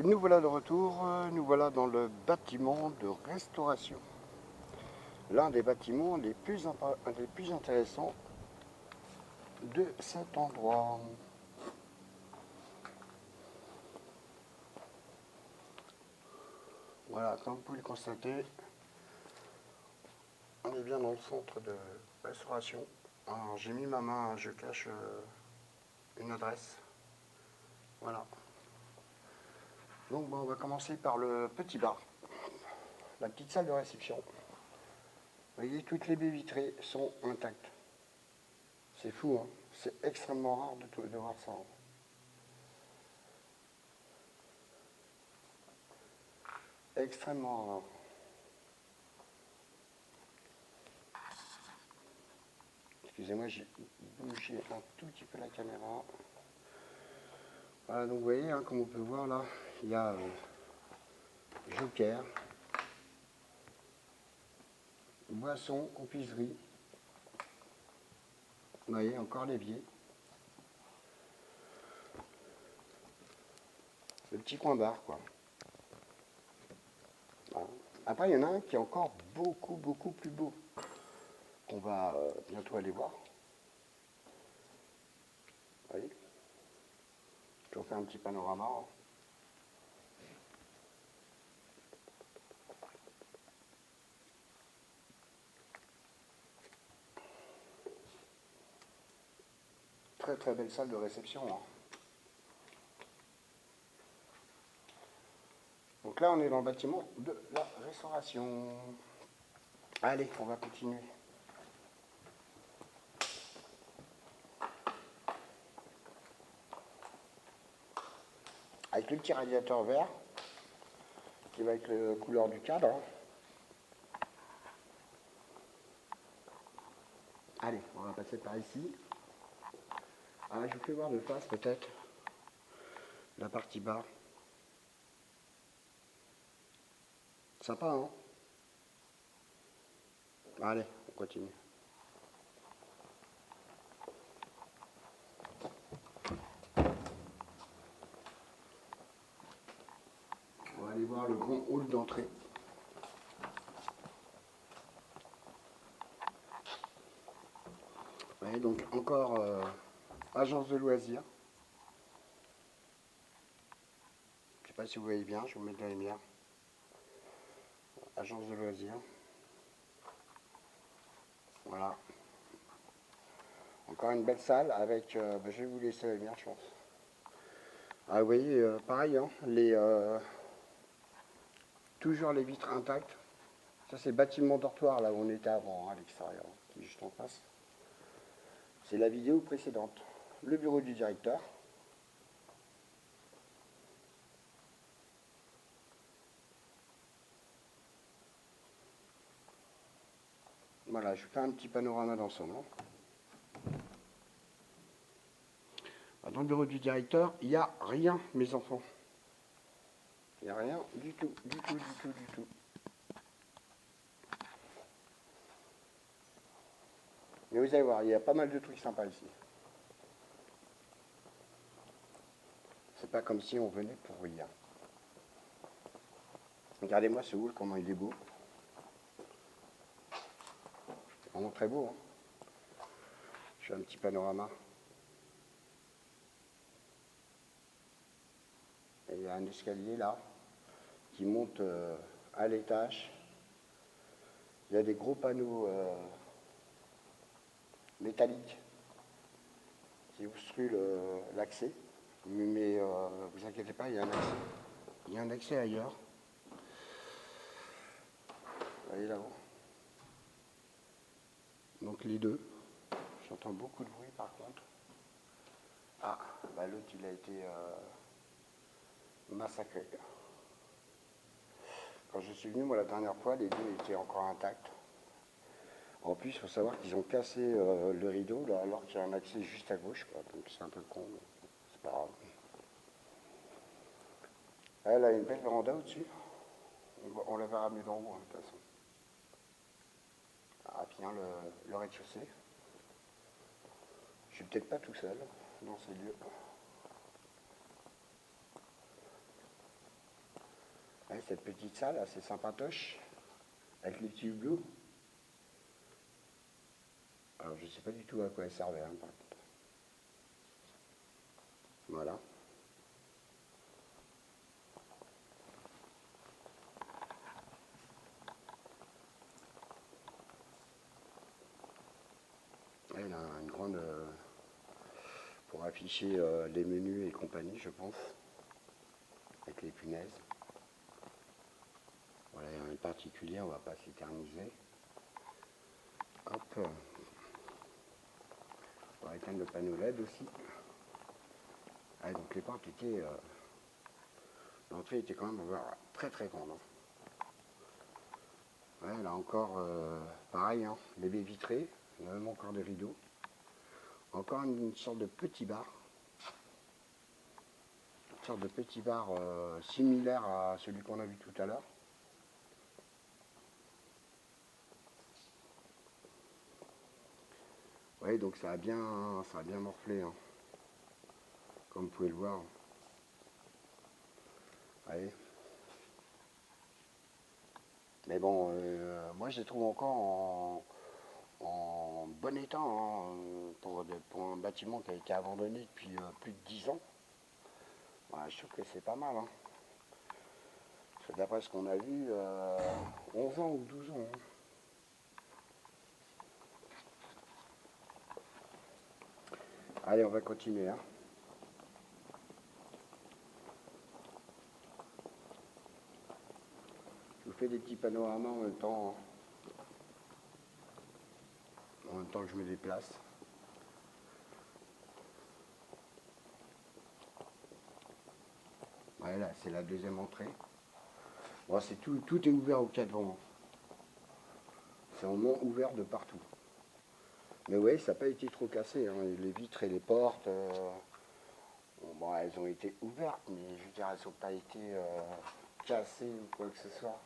Nous voilà de retour, nous voilà dans le bâtiment de restauration. L'un des bâtiments les plus intéressants de cet endroit. Voilà, comme vous pouvez le constater, on est bien dans le centre de restauration. Alors j'ai mis ma main, je cache une adresse. Voilà. Donc bon, on va commencer par le petit bar, la petite salle de réception. Vous voyez, toutes les baies vitrées sont intactes. C'est fou, hein. C'est extrêmement rare de voir ça. Extrêmement rare. Excusez-moi, j'ai bougé un tout petit peu la caméra. Voilà, donc vous voyez, hein, comme on peut voir là, il y a Joker, boisson, confiserie. Vous voyez, encore l'évier. Le petit coin bar, quoi. Voilà. Après, il y en a un qui est encore beaucoup plus beau, qu'on va bientôt aller voir. Vous voyez, je vous fais un petit panorama. Hein. Très belle salle de réception. Hein. Donc là, on est dans le bâtiment de la restauration. Allez, on va continuer. Avec le petit radiateur vert, qui va être la couleur du cadre. Hein. Allez, on va passer par ici. Ah, je vous fais voir de face peut-être la partie bar. Sympa, hein? Allez, on continue. On va aller voir le grand hall d'entrée. Vous voyez, donc encore agence de loisirs. Je ne sais pas si vous voyez bien, je vais vous mettre la lumière. Agence de loisirs. Voilà. Encore une belle salle avec, je vais vous laisser la lumière, je pense. Ah, vous voyez, pareil, hein, toujours les vitres intactes. Ça, c'est le bâtiment dortoir, là où on était avant, hein, à l'extérieur, qui est juste en face. C'est la vidéo précédente. Le bureau du directeur. Voilà, je fais un petit panorama d'ensemble. Dans le bureau du directeur, il n'y a rien, mes enfants. Il n'y a rien du tout. Mais vous allez voir, il y a pas mal de trucs sympas ici. C'est pas comme si on venait pour rien. Regardez-moi ce hall, comment il est beau. C'est vraiment très beau. Hein. Je fais un petit panorama. Et il y a un escalier là qui monte à l'étage. Il y a des gros panneaux métalliques qui obstruent l'accès. Mais vous inquiétez pas, il y a un accès. Il y a un accès ailleurs. Vous voyez là-haut. Donc les deux. J'entends beaucoup de bruit par contre. Ah, bah l'autre il a été massacré. Quand je suis venu moi la dernière fois, les deux étaient encore intacts. En plus, il faut savoir qu'ils ont cassé le rideau là, alors qu'il y a un accès juste à gauche. Quoi. Donc c'est un peu con, mais c'est pas grave. Elle a une belle véranda au-dessus. On la verra mieux d'en haut, hein, de toute façon. Ah, puis hein, le rez-de-chaussée. Je suis peut-être pas tout seul dans ces lieux. Ouais, cette petite salle, assez sympatoche, avec les petits hublots. Alors je sais pas du tout à quoi elle servait, hein, par contre. Voilà. Elle a une grande... pour afficher les menus et compagnie, je pense. Avec les punaises. Voilà, il y en a une particulière, on va pas s'éterniser. Hop. On va éteindre le panneau LED aussi. Ah, donc les portes étaient... l'entrée était quand même très très grande. Hein. Ouais, là encore, pareil, hein, les baies vitrées, il y a même encore des rideaux. Encore une sorte de petit bar. Une sorte de petit bar similaire à celui qu'on a vu tout à l'heure. Oui, donc ça a bien morflé, hein, comme vous pouvez le voir. Allez. Mais bon, moi je les trouve encore en bon état, hein, pour un bâtiment qui a été abandonné depuis plus de 10 ans. Ouais, je trouve que c'est pas mal. Hein. D'après ce qu'on a vu, 11 ans ou 12 ans. Hein. Allez, on va continuer. Hein. Je vous fais des petits panoramas en même temps que je me déplace. Voilà, c'est la deuxième entrée. Bon, tout est ouvert au quatre vents. C'est vraiment ouvert de partout. Mais oui, ça n'a pas été trop cassé. Hein. Les vitres et les portes, bon, elles ont été ouvertes, mais je veux dire, elles n'ont pas été cassées ou quoi que ce soit.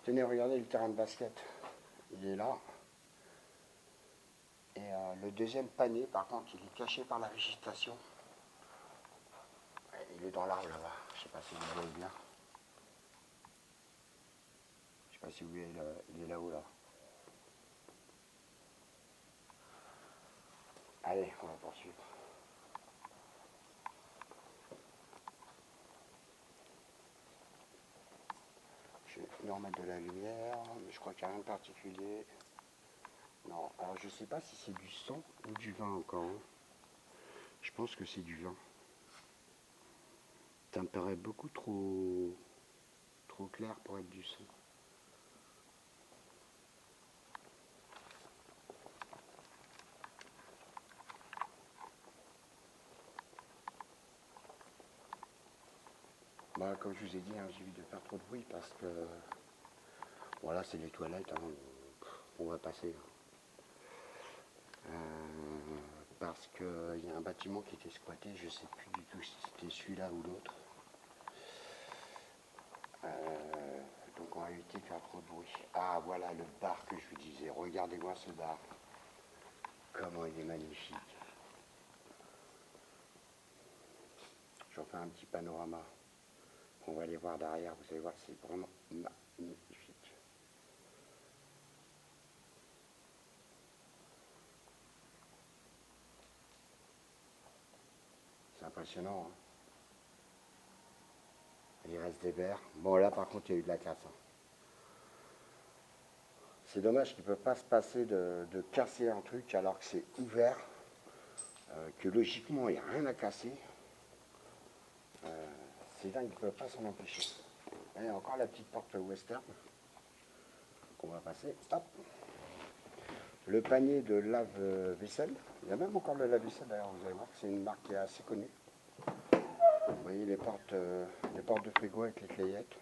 Tenez, regardez le terrain de basket. Il est là. Et le deuxième panier, par contre, il est caché par la végétation. Il est dans l'arbre là-bas. Je ne sais pas si vous voyez bien. Je ne sais pas si vous voyez, il est là-haut là. Allez, on va poursuivre. Je vais nous remettre de la lumière, mais je crois qu'il n'y a rien de particulier. Non, alors je ne sais pas si c'est du sang ou du vin encore. Hein. Je pense que c'est du vin. Ça me paraît beaucoup trop clair pour être du sang. Bah, comme je vous ai dit, hein, j'évite de faire trop de bruit parce que voilà, c'est les toilettes, hein, on va passer. Parce qu'il y a un bâtiment qui était squatté, je ne sais plus du tout si c'était celui-là ou l'autre. Donc on va éviter de faire trop de bruit. Ah voilà le bar que je vous disais, regardez-moi ce bar. Comment il est magnifique. Je refais un petit panorama. On va aller voir derrière, vous allez voir, c'est vraiment magnifique. C'est impressionnant. Hein. Il reste des verres. Bon là par contre il y a eu de la casse. Hein. C'est dommage qu'il ne peut pas se passer de casser un truc alors que c'est ouvert, que logiquement il n'y a rien à casser. C'est dingue, il ne peut pas s'en empêcher. Et encore la petite porte western qu'on va passer. Hop. Le panier de lave-vaisselle. Il y a même encore le lave-vaisselle d'ailleurs, vous allez voir que c'est une marque qui est assez connue. Vous voyez les portes de frigo avec les clayettes.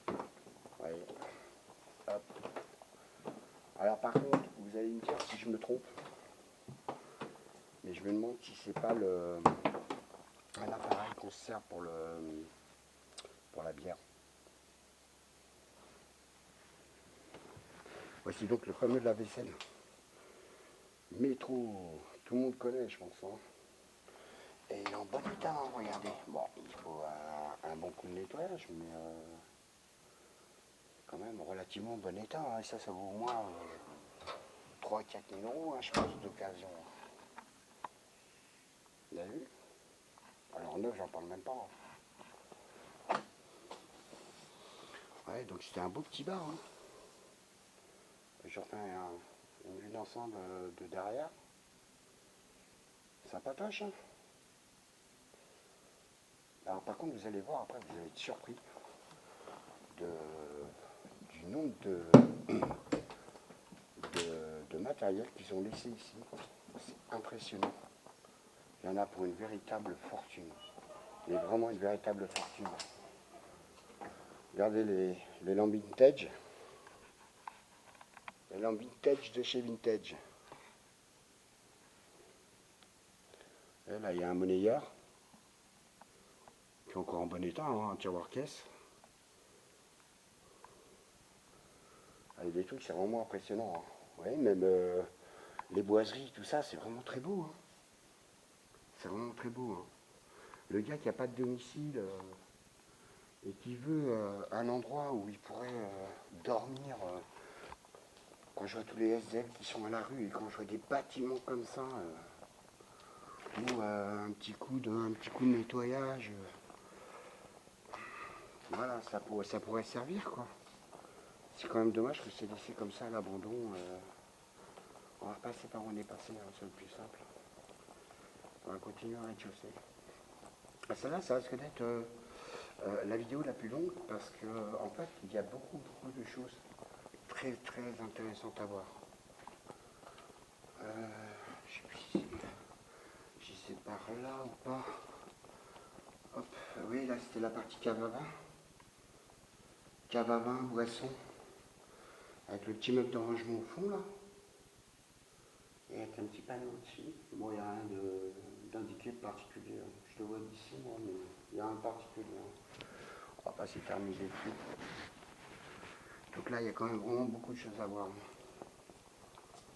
Vous voyez. Hop. Alors par contre, vous allez me dire si je me trompe, mais je me demande si c'est pas un appareil qu'on se sert pour la bière. Voici donc le fameux lave-vaisselle. Métro, tout le monde connaît, je pense. Hein. Et il est en bon état, hein, regardez. Bon, il faut un bon coup de nettoyage, mais quand même relativement en bon état. Hein, et ça vaut au moins 3-4 000 euros, hein, je pense, d'occasion. Vous avez vu? Alors neuf, j'en parle même pas. Hein. Ouais, donc c'était un beau petit bar. Hein. Je refais une vue d'ensemble de derrière. Sympatoche. Hein. Alors par contre, vous allez voir, après, vous allez être surpris du nombre de matériel qu'ils ont laissé ici. C'est impressionnant. Il y en a pour une véritable fortune. Mais vraiment une véritable fortune. Regardez les lampes vintage. Les lampes vintage de chez Vintage. Et là, il y a un monnayeur qui est encore en bon état, hein, un tiroir caisse. Avec des trucs, c'est vraiment impressionnant. Hein. Ouais, même les boiseries, tout ça, c'est vraiment très beau. Hein. C'est vraiment très beau. Hein. Le gars qui n'a pas de domicile et qui veut un endroit où il pourrait dormir. Quand je vois tous les SDF qui sont à la rue et quand je vois des bâtiments comme ça, ou un petit coup de nettoyage, voilà, ça pourrait servir quoi. C'est quand même dommage que c'est laissé comme ça à l'abandon. On va repasser par où on est passé, hein, c'est le plus simple. On va continuer à rez-de-chaussée. Celle-là, ça risque d'être la vidéo la plus longue parce que en fait, il y a beaucoup de choses très intéressantes à voir. Je sais plus si c'est par là ou pas. Hop, oui, là c'était la partie cave à vin. Cave à vin, boisson. Avec le petit meuble de rangement au fond là. Et avec un petit panneau au-dessus. Bon, il n'y a rien d'indiqué de particulier. Je le vois d'ici, moi, mais il n'y a rien de particulier. On va pas s'éterniser dessus. Donc là, il y a quand même vraiment beaucoup de choses à voir.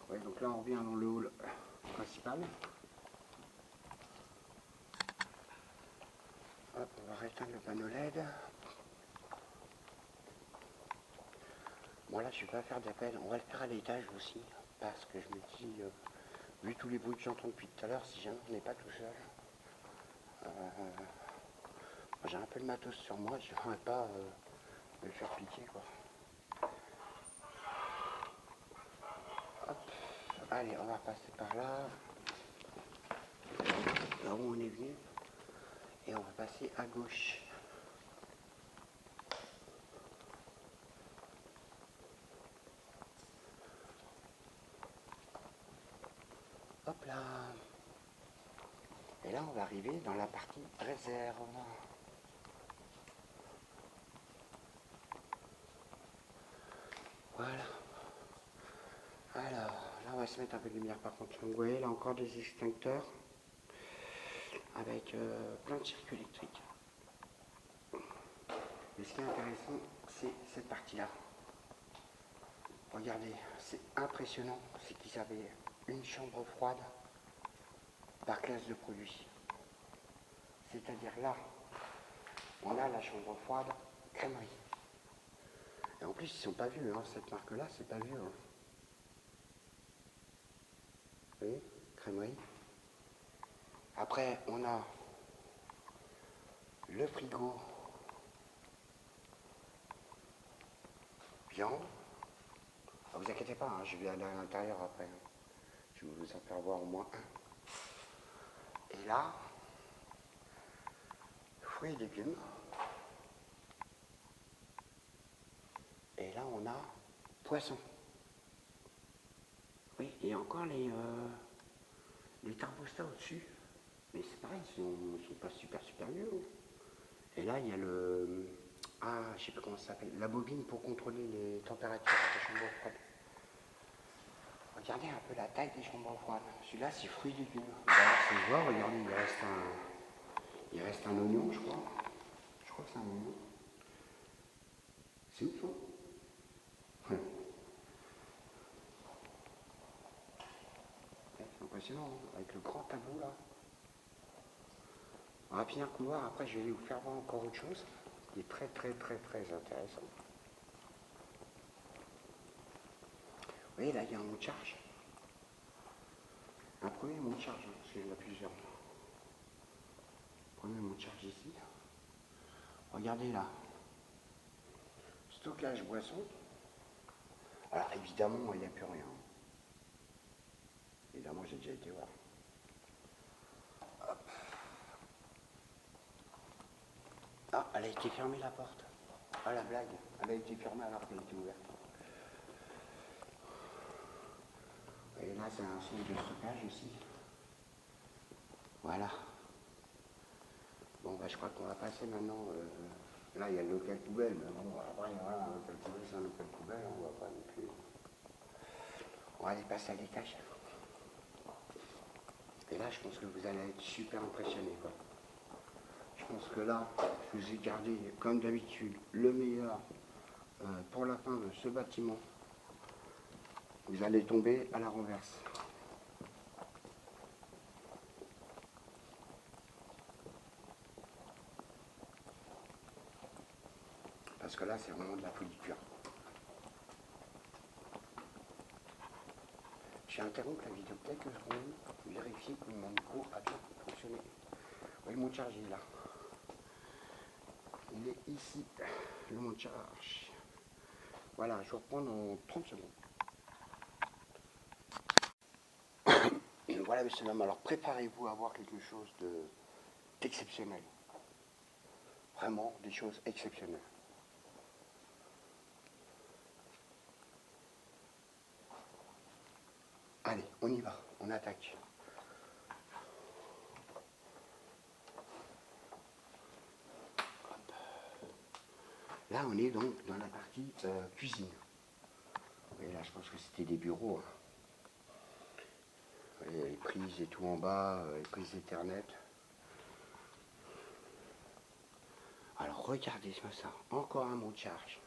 Ouais, donc là, on revient dans le hall principal. Hop, on va rééteindre le panneau LED. Bon, là, je ne vais pas faire d'appel. On va le faire à l'étage aussi. Parce que je me dis, vu tous les bruits que j'entends depuis tout à l'heure, si jamais on n'est pas tout seul, j'ai un peu le matos sur moi, je n'aimerais pas me faire piquer, quoi. Hop, allez, on va passer par là. Là où on est venu. Et on va passer à gauche. Hop là. Et là, on va arriver dans la partie réserve. Voilà. Alors, là, on va se mettre un peu de lumière par contre. Vous voyez, là encore des extincteurs avec plein de circuits électriques. Mais ce qui est intéressant, c'est cette partie-là. Regardez, c'est impressionnant. C'est qu'ils avaient une chambre froide par classe de produit. C'est-à-dire là, on a la chambre froide crèmerie. Et en plus, ils ne sont pas vieux, hein, cette marque-là, c'est pas vieux. Hein. Vous voyez, crèmerie. Après, on a le frigo viande. Ne vous inquiétez pas, hein, je vais aller à l'intérieur après. Je vais vous en faire voir au moins un. Et là, fruits et légumes. Et là, on a poisson. Oui, et encore les thermostats au-dessus. Mais c'est pareil, ils sont pas super vieux. Et là, il y a le... Ah, je sais pas comment ça s'appelle. La bobine pour contrôler les températures de la chambre froide. Regardez un peu la taille des chambres froides. Celui-là, c'est fruits et légumes. D'ailleurs, ça se voit, regardez, il reste un oignon, je crois. Je crois que c'est un oignon. C'est ouf, hein? Ouais. C'est impressionnant, hein, avec le grand tableau là. On va finir le couloir, après je vais vous faire voir encore autre chose qui est très intéressant. Vous voyez là, il y a un mot de charge. Un premier mot de charge, hein, parce qu'il y en a plusieurs. Premier mot de charge ici. Regardez là. Stockage boisson. Alors évidemment, il n'y a plus rien. Évidemment, j'ai déjà été voir. Hop. Ah, elle a été fermée la porte. Ah la blague, elle a été fermée alors qu'elle était ouverte. Et là, c'est un centre de stockage aussi. Voilà. Bon, bah, je crois qu'on va passer maintenant. Là, il y a le local poubelle, mais bon, après, voilà, un local poubelle, c'est un local poubelle, on va pas non plus. On va aller passer à l'étage. Et là, je pense que vous allez être super impressionnés, quoi. Je pense que là, je vous ai gardé, comme d'habitude, le meilleur pour la fin de ce bâtiment. Vous allez tomber à la renverse. Parce que là, c'est vraiment de la folie pure. J'ai interrompu la vidéo quelques secondes pour vérifier que mon micro a bien fonctionné. Oui, mon charge est là. Il est ici, le mon charge. Voilà, je reprends dans 30 secondes. Voilà, messieurs, dames, alors préparez-vous à voir quelque chose d'exceptionnel. Vraiment, des choses exceptionnelles. Allez, on y va, on attaque. Hop. Là, on est donc dans la partie cuisine. Et là, je pense que c'était des bureaux. Hein. Vous voyez, les prises et tout en bas, les prises Ethernet. Alors, regardez ça, encore un mot de charge.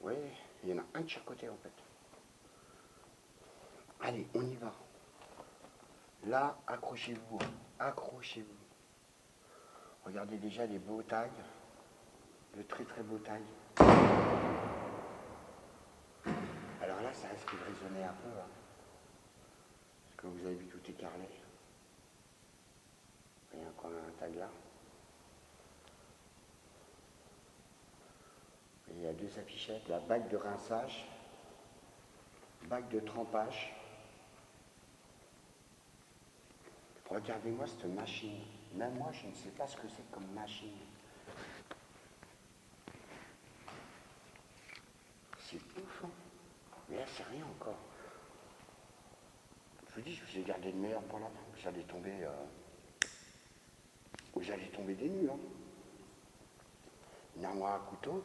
Vous voyez, il y en a un de chaque côté, en fait. Allez, on y va. Là, accrochez-vous, accrochez-vous. Regardez déjà les beaux tags, le très beau tag. Alors là, ça risque de résonner un peu. Hein. Parce que vous avez vu, tout est carrelé. Il y a encore un tag là. Et il y a deux affichettes, la bague de rinçage, bague de trempage. Regardez-moi cette machine. Même moi, je ne sais pas ce que c'est comme machine. C'est ouf, hein. Mais là, c'est rien encore. Je vous dis, je vous ai gardé le meilleur pour la fin. Vous allez tomber des nues, hein. Une armoire à couteau.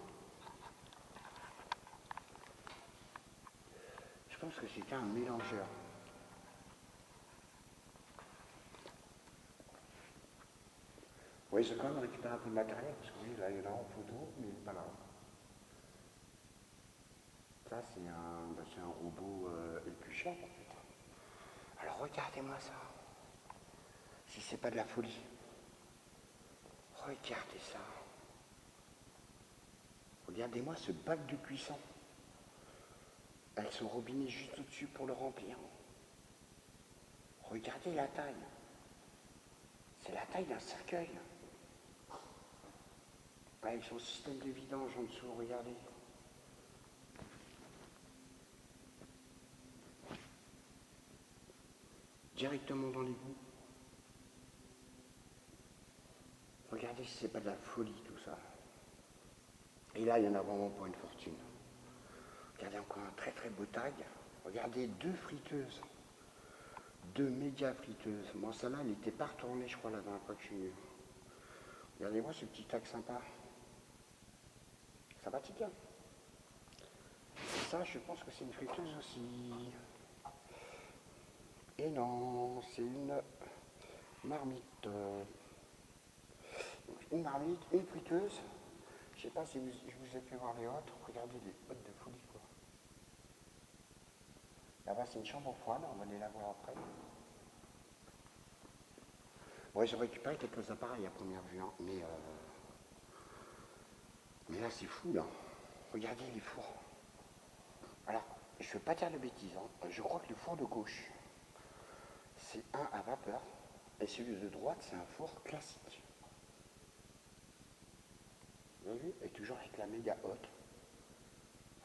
Je pense que c'était un mélangeur. Oui, j'ai quand même récupéré un peu de matériel, parce que oui, là, il y en a en photo, mais pas là. Ça, c'est un robot éplucheur, en fait. Alors, regardez-moi ça. Si c'est pas de la folie. Regardez ça. Regardez-moi ce bac de cuisson. Avec son robinet juste au-dessus pour le remplir. Regardez la taille. C'est la taille d'un cercueil. Avec son système de vidange en dessous, regardez. Directement dans l'égout. Regardez si c'est pas de la folie tout ça. Et là, il y en a vraiment pour une fortune. Regardez encore un très beau tag. Regardez deux friteuses. Deux méga friteuses. Bon, celle-là, elle n'était pas retournée, je crois, la dernière fois que je suis venu. Regardez-moi ce petit tag sympa. Sympathique, hein. Et ça, je pense que c'est une friteuse aussi. Et non, c'est une marmite. Une marmite, une friteuse. Je sais pas si je vous ai fait voir les autres. Regardez les bottes de folie, quoi. Là-bas, c'est une chambre froide. On va aller la voir après. Ouais, j'ai récupéré quelques appareils à première vue, hein, mais là c'est fou là. Regardez les fours. Alors, je ne veux pas dire de bêtises, hein. Je crois que le four de gauche, c'est un à vapeur, et celui de droite, c'est un four classique. Vous avez vu? Et toujours avec la méga haute.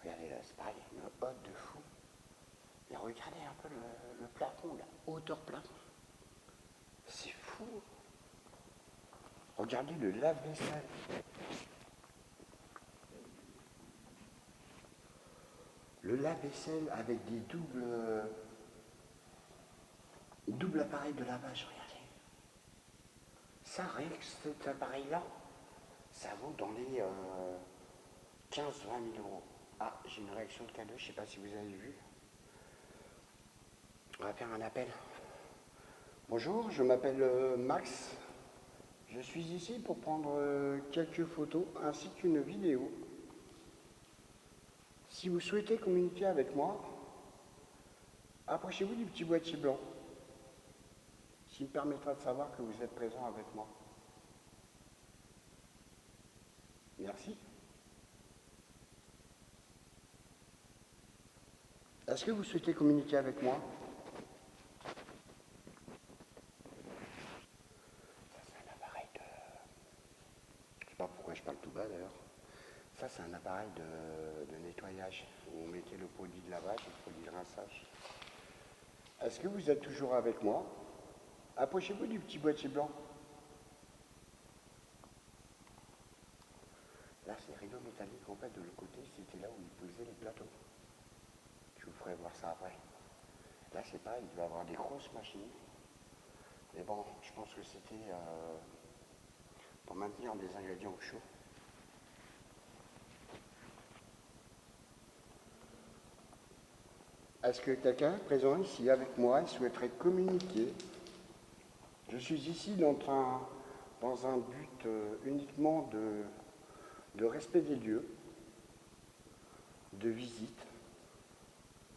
Regardez là, c'est pareil, une haute de fou. Et regardez un peu le plafond, la hauteur plafond. C'est fou. Regardez le lave-vaisselle. Le lave-vaisselle avec des doubles appareils de lavage, regardez. Ça, rien que cet appareil-là, ça vaut dans les 15-20 000 euros. Ah, j'ai une réaction de cadeau, je ne sais pas si vous avez vu. On va faire un appel. Bonjour, je m'appelle Max. Je suis ici pour prendre quelques photos ainsi qu'une vidéo. Si vous souhaitez communiquer avec moi, approchez-vous du petit boîtier blanc, ce qui me permettra de savoir que vous êtes présent avec moi. Merci. Est-ce que vous souhaitez communiquer avec moi? Ça, c'est un appareil de... Je ne sais pas pourquoi je parle tout bas d'ailleurs. Ça, c'est un appareil de nettoyage où on mettait le produit de lavage, le produit de rinçage. Est-ce que vous êtes toujours avec moi? Approchez-vous du petit boîtier blanc. Là, c'est les rideaux métalliques. En fait, de l'autre côté, c'était là où ils posaient les plateaux. Je vous ferai voir ça après. Là, c'est pareil, il doit y avoir des grosses machines. Mais bon, je pense que c'était pour maintenir des ingrédients au chaud. Est-ce que quelqu'un présent ici avec moi souhaiterait communiquer? Je suis ici dans un but uniquement de respect des lieux, de visite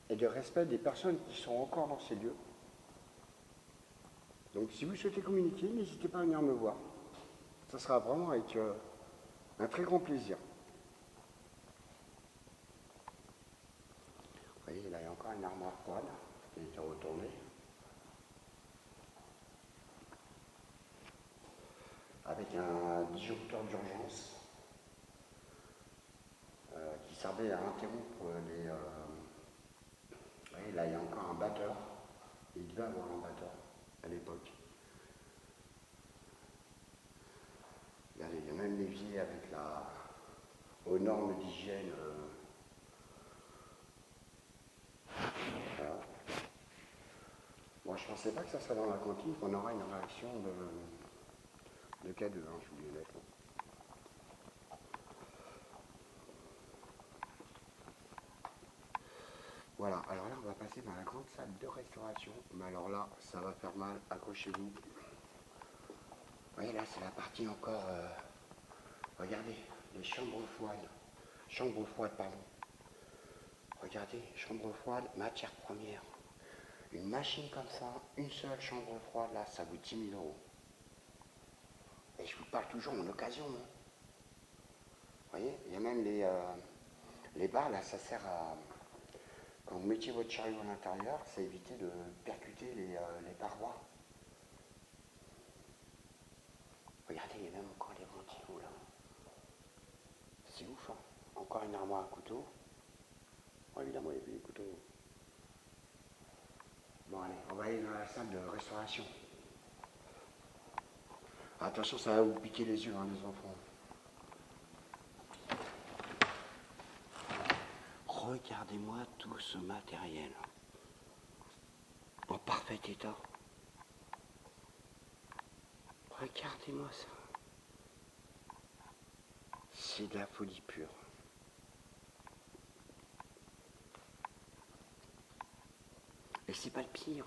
et de respect des personnes qui sont encore dans ces lieux. Donc si vous souhaitez communiquer, n'hésitez pas à venir me voir. Ça sera vraiment avec un très grand plaisir. Vous voyez, là il y a encore une armoire froide qui a été retournée. Avec un disjoncteur d'urgence qui servait à interrompre les... vous voyez, là il y a encore un batteur. Il devait avoir un batteur à l'époque. Regardez, il y a même l'évier avec aux normes d'hygiène. Voilà. Moi, je ne pensais pas que ça serait dans la cantine qu'on aura une réaction de K2, hein, je vous dis honnêtement. Voilà, alors là, on va passer dans la grande salle de restauration. Mais alors là, ça va faire mal, accrochez-vous. Vous voyez, là, c'est la partie encore... regardez, les chambres froides. Chambre froide, pardon. Regardez, chambre froide, matière première. Une machine comme ça, une seule chambre froide, là, ça vaut 10 000 euros. Et je vous parle toujours en occasion. Hein. Vous voyez, il y a même les barres, là, ça sert à... Quand vous mettiez votre chariot à l'intérieur, ça évitait de percuter les parois. Regardez, il y a même encore les ventilos, là. C'est ouf, hein. Encore une armoire à couteaux. Bon, évidemment, il n'y a plus les couteaux. Bon, allez, on va aller dans la salle de restauration. Attention, ça va vous piquer les yeux, hein, les enfants. Regardez-moi tout ce matériel. En parfait état. Regardez-moi ça. C'est de la folie pure. Et c'est pas le pire.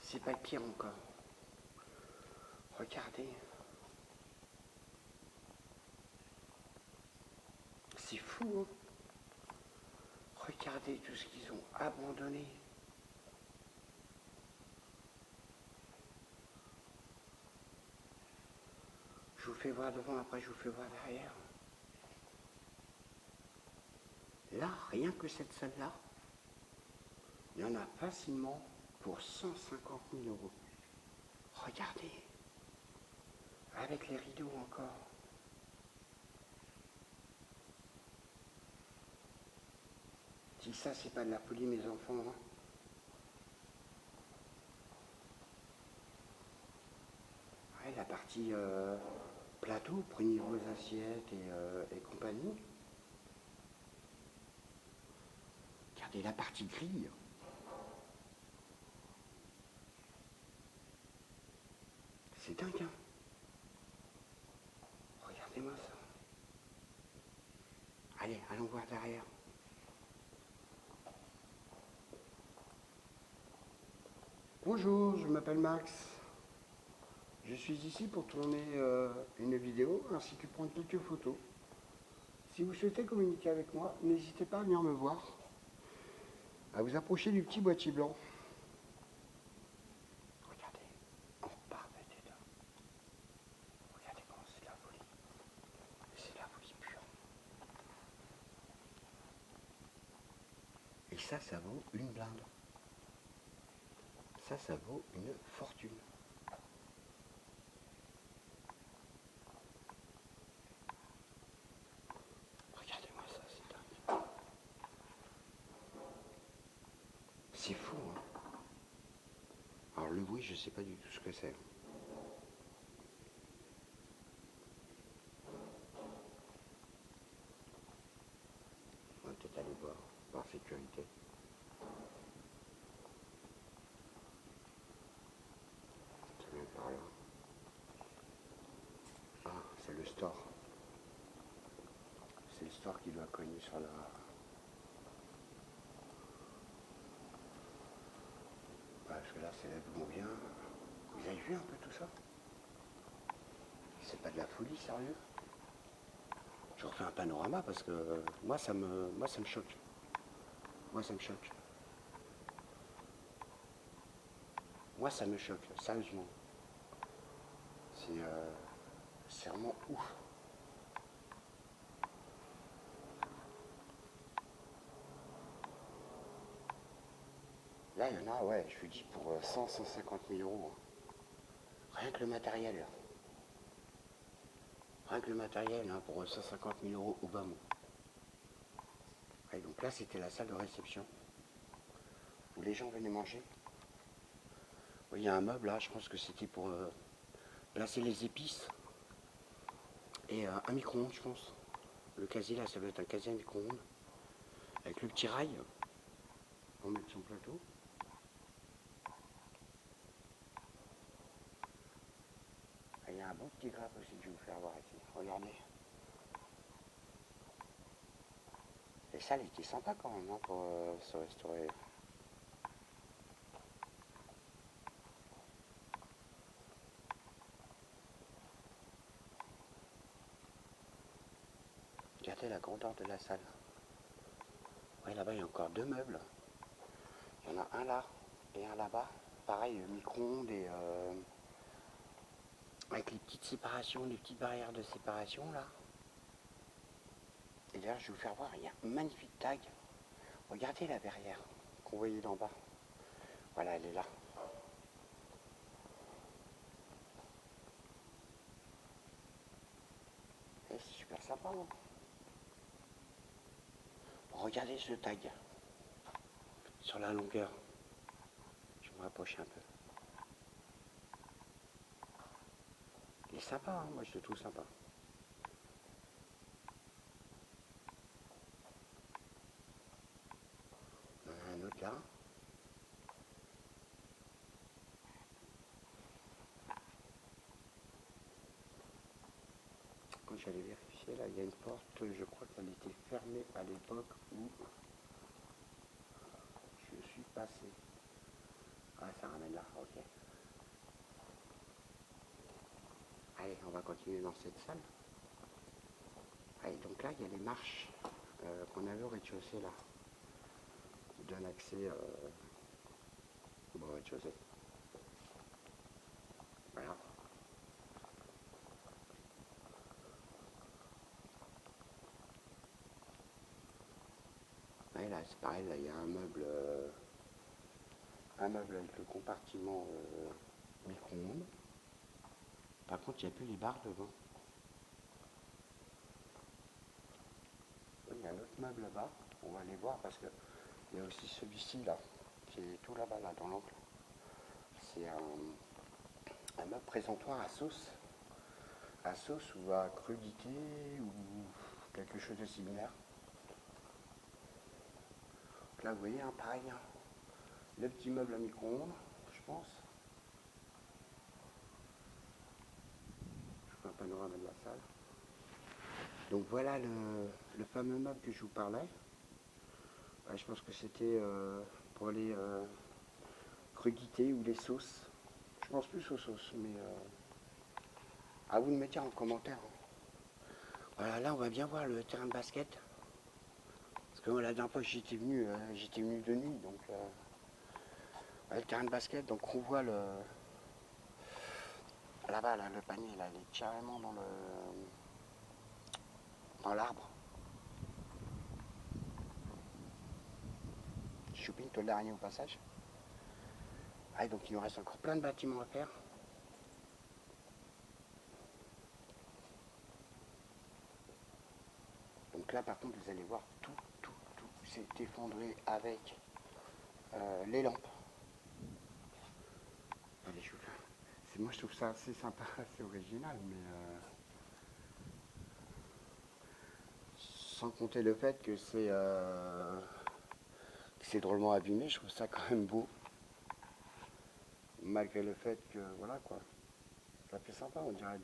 C'est pas le pire encore. Regardez. C'est fou, hein. Regardez tout ce qu'ils ont abandonné. fais voir devant, après je vous fais voir derrière. Là, rien que cette salle-là, il y en a facilement pour 150 000 euros. Regardez, avec les rideaux encore. Si ça, c'est pas de la folie, mes enfants, hein. Ouais, la partie plateau, prenez vos assiettes et compagnie. Regardez la partie grille. C'est dingue, hein. Regardez-moi ça. Allez, allons voir derrière. Bonjour, je m'appelle Max. Je suis ici pour tourner une vidéo ainsi que prendre quelques photos. Si vous souhaitez communiquer avec moi, n'hésitez pas à venir me voir, à vous approcher du petit boîtier blanc. Regardez, en parfait état. Regardez comment c'est de la folie. C'est de la folie pure. Et ça vaut une blinde. Ça vaut une fortune. Regardez-moi ça, c'est dingue. C'est fou, hein. Alors le bruit, je sais pas du tout ce que c'est. On va peut-être aller voir, par sécurité. Ça vient par là. Ah, c'est le store. C'est le store qui doit cogner sur la... Parce que là, c'est là d'où on vient. Vous avez vu un peu tout ça? C'est pas de la folie, sérieux? Je refais un panorama parce que moi, ça me choque. Moi, ça me choque. Moi, ça me choque, sérieusement. C'est vraiment ouf. Là, il y en a, ouais, je vous dis, pour 100-150 000 euros. Rien que le matériel. Rien que le matériel, hein, pour 150 000 euros au bas mot. Et donc là, c'était la salle de réception où les gens venaient manger. Il y a un meuble là, je pense que c'était pour placer les épices. Et un micro-ondes, je pense. Le casier là, ça doit être un casier à micro-ondes. Avec le petit rail pour mettre son plateau. Et il y a un bon petit grappe aussi que je vais vous faire voir ici. Regardez. Et ça, elle était sympa quand même, hein, pour se restaurer. Regardez la grandeur de la salle. Ouais, là-bas, il y a encore deux meubles. Il y en a un là et un là-bas. Pareil, micro-ondes et avec les petites séparations, les petites barrières de séparation là. Et d'ailleurs, je vais vous faire voir, il y a un magnifique tag. Regardez la verrière qu'on voyait d'en bas. Voilà, elle est là. Et c'est super sympa, hein. Regardez ce tag sur la longueur. Je vais me rapprocher un peu. Il est sympa, hein, moi je le trouve sympa. On en a un autre là. Quand j'allais vérifier, là, il y a une porte, je crois qu'elle était fermée à l'époque où je suis passé. Ah, ça ramène là, ok. Allez, on va continuer dans cette salle. Allez, donc là, il y a les marches qu'on avait au rez-de-chaussée là, qui donnent accès au rez-de-chaussée. Voilà. c'est pareil, là il y a un meuble avec le compartiment micro-ondes. Par contre, il n'y a plus les barres devant. Il y a un autre meuble là-bas, on va aller voir parce que il y a aussi celui-ci là, qui est tout là-bas, là, dans l'angle. C'est un meuble présentoir à sauce ou à crudité ou quelque chose de similaire. Donc là, vous voyez, hein, pareil, hein, le petit meuble à micro-ondes, je pense. Je fais un panorama de la salle. Donc voilà le fameux meuble que je vous parlais. Ouais, je pense que c'était pour les crudités ou les sauces. Je pense plus aux sauces, mais à vous de me dire en commentaire. Voilà, là on va bien voir le terrain de basket. Parce que la dernière fois j'étais venu de nuit, donc le terrain de basket, donc on voit là-bas, là, le panier, là, il est carrément dans l'arbre. J'ai chopé une toile d'araignée au passage. Ah, donc il nous reste encore plein de bâtiments à faire. Donc là par contre vous allez voir tout s'est effondré avec les lampes. Allez, moi je trouve ça assez sympa, assez original, mais sans compter le fait que c'est drôlement abîmé, je trouve ça quand même beau. Malgré le fait que, voilà quoi, ça fait sympa, on dirait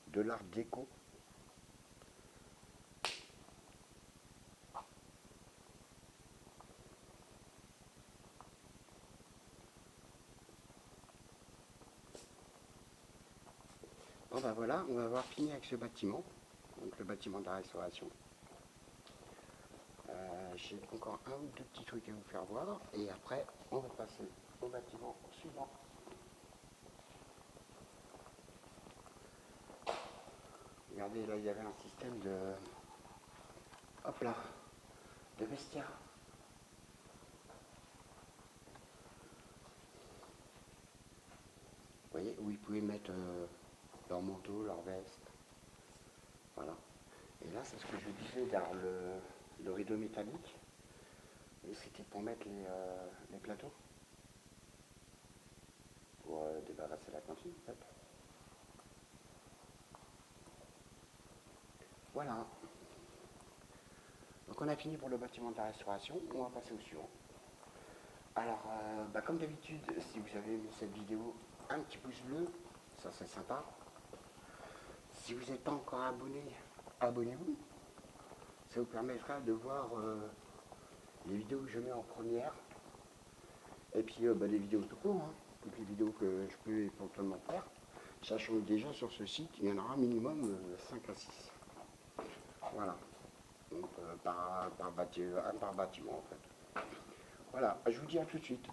de l'art déco. Bon ben voilà, on va avoir fini avec ce bâtiment, donc le bâtiment de la restauration. J'ai encore un ou deux petits trucs à vous faire voir, et après on va passer au bâtiment suivant. Regardez, là il y avait un système de... Hop là, de vestiaire. Vous voyez, où ils pouvaient mettre leur manteau, leur veste. Voilà. Et là, c'est ce que je vous disais derrière le rideau métallique. Et c'était pour mettre les plateaux. Pour débarrasser la cantine, en fait. Voilà. Donc on a fini pour le bâtiment de la restauration. On va passer au suivant. Alors, comme d'habitude, si vous avez aimé cette vidéo, un petit pouce bleu, ça serait sympa. Si vous n'êtes pas encore abonné, abonnez-vous. Ça vous permettra de voir les vidéos que je mets en première. Et puis les vidéos tout court, hein. Toutes les vidéos que je peux éventuellement faire. Sachant que déjà sur ce site, il y en aura minimum 5 à 6. Voilà. Donc un par bâtiment en fait. Voilà, je vous dis à tout de suite.